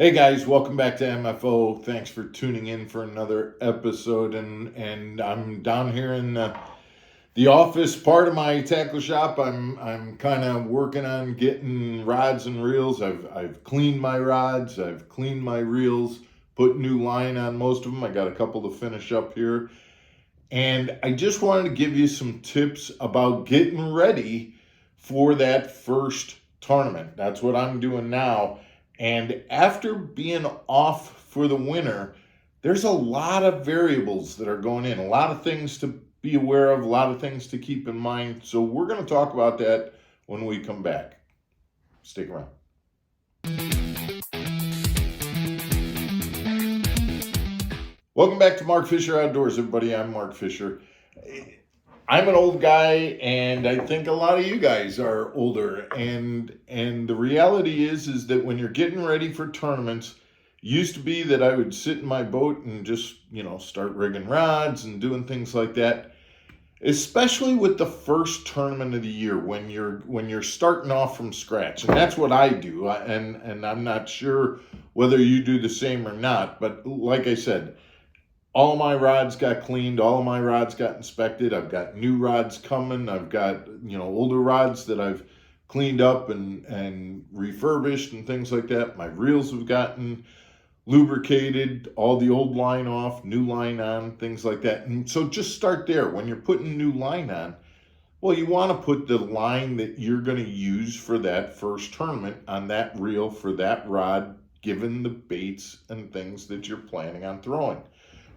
Hey guys, welcome back to MFO. Thanks for tuning in for another episode. And I'm down here in the office part of my tackle shop. I'm kind of working on getting rods and reels. I've cleaned my rods, I've cleaned my reels, put new line on most of them. I got a couple to finish up here. And I just wanted to give you some tips about getting ready for that first tournament. That's what I'm doing now. And after being off for the winter, there's a lot of variables that are going in, a lot of things to be aware of, a lot of things to keep in mind. So we're going to talk about that when we come back. Stick around. Welcome back to Mark Fisher Outdoors, everybody. I'm Mark Fisher. I'm an old guy, and I think a lot of you guys are older. And the reality is that when you're getting ready for tournaments, used to be that I would sit in my boat and just start rigging rods and doing things like that. Especially with the first tournament of the year, when you're starting off from scratch, and that's what I do. And I'm not sure whether you do the same or not, but like I said, all my rods got cleaned, all my rods got inspected. I've got new rods coming. I've got older rods that I've cleaned up and refurbished and things like that. My reels have gotten lubricated, all the old line off, new line on, things like that. And so just start there. When you're putting new line on, well, you want to put the line that you're going to use for that first tournament on that reel for that rod, given the baits and things that you're planning on throwing.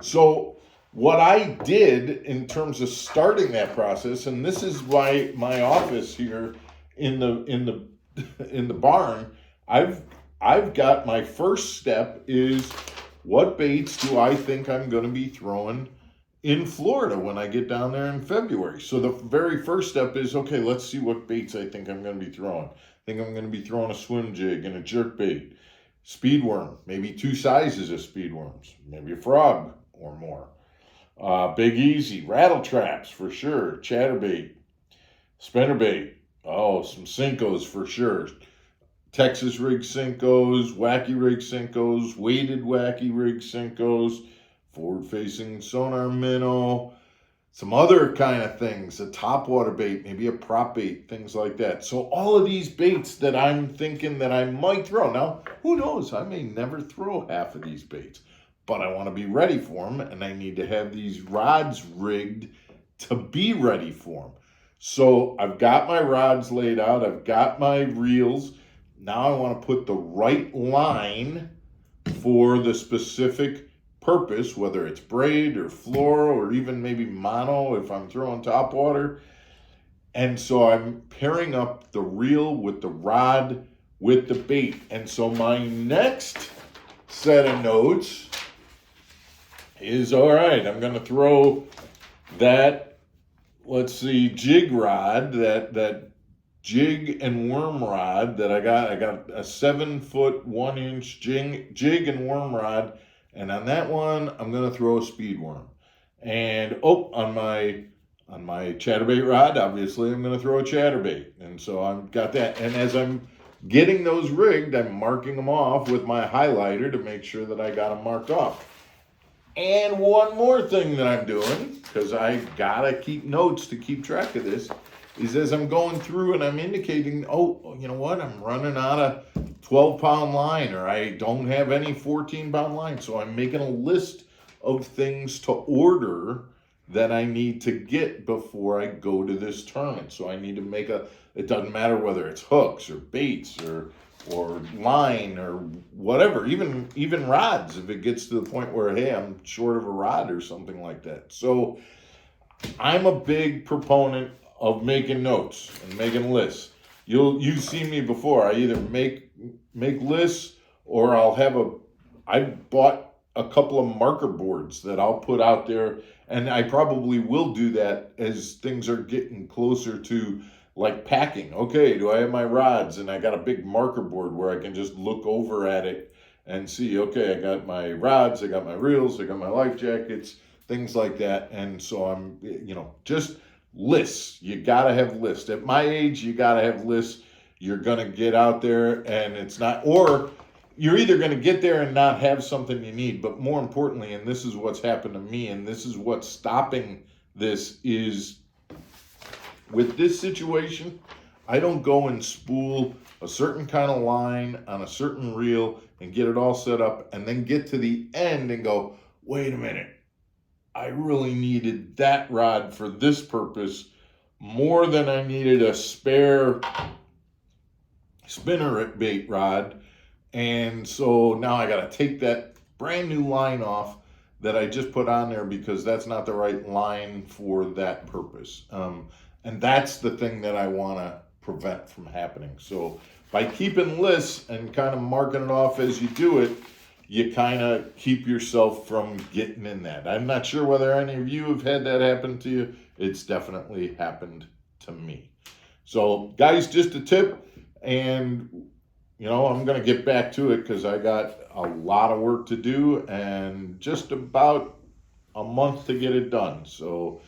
So what I did in terms of starting that process, and this is why my office here in the barn, I've got my first step is, what baits do I think I'm going to be throwing in Florida when I get down there in February? So the very first step is, okay, let's see what baits I think I'm going to be throwing. I think I'm going to be throwing a swim jig and a jerk bait, speed worm, maybe two sizes of speed worms, maybe a frog or more. Big Easy, rattle traps for sure, chatterbait, spinnerbait, some Senkos for sure. Texas rig Senkos, wacky rig Senkos, weighted wacky rig Senkos, forward-facing sonar minnow, some other kind of things, a topwater bait, maybe a prop bait, things like that. So all of these baits that I'm thinking that I might throw. Now, who knows? I may never throw half of these baits, but I want to be ready for them, and I need to have these rods rigged to be ready for them. So I've got my rods laid out. I've got my reels. Now I want to put the right line for the specific purpose, whether it's braid or fluoro or even maybe mono if I'm throwing topwater. And so I'm pairing up the reel with the rod with the bait. And so my next set of notes is, all right, I'm going to throw that, let's see, jig rod, that jig and worm rod that I got a 7-foot 1-inch jig and worm rod, and on that one I'm gonna throw a speed worm. And on my chatterbait rod, obviously I'm gonna throw a chatterbait. And so I've got that, and as I'm getting those rigged, I'm marking them off with my highlighter to make sure that I got them marked off. And one more thing that I'm doing, because I gotta keep notes to keep track of this, is as I'm going through and I'm indicating, you know what, I'm running out of 12-pound line, or I don't have any 14-pound line. So I'm making a list of things to order that I need to get before I go to this tournament. So I need to it doesn't matter whether it's hooks or baits or line or whatever, even rods, if it gets to the point where, hey, I'm short of a rod or something like that. So I'm a big proponent of making notes and making lists. You've seen me before. I either make lists, or I bought a couple of marker boards that I'll put out there, and I probably will do that as things are getting closer to, like, packing. Okay, do I have my rods? And I got a big marker board where I can just look over at it and see, okay, I got my rods, I got my reels, I got my life jackets, things like that. And so I'm, just lists. You got to have lists. At my age, you got to have lists. You're going to get out there and it's not, or you're either going to get there and not have something you need, but more importantly, and this is what's happened to me, and this is what's stopping this, is with this situation, I don't go and spool a certain kind of line on a certain reel and get it all set up and then get to the end and go, wait a minute, I really needed that rod for this purpose more than I needed a spare spinner bait rod. And so now I got to take that brand new line off that I just put on there because that's not the right line for that purpose. And that's the thing that I want to prevent from happening. So by keeping lists and kind of marking it off as you do it, you kind of keep yourself from getting in that. I'm not sure whether any of you have had that happen to you. It's definitely happened to me. So guys, just a tip, and I'm going to get back to it because I got a lot of work to do and just about a month to get it done. So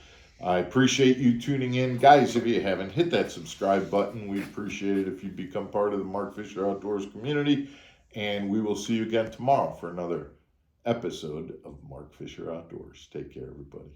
I appreciate you tuning in. Guys, if you haven't, hit that subscribe button. We'd appreciate it if you become part of the Mark Fisher Outdoors community. And we will see you again tomorrow for another episode of Mark Fisher Outdoors. Take care, everybody.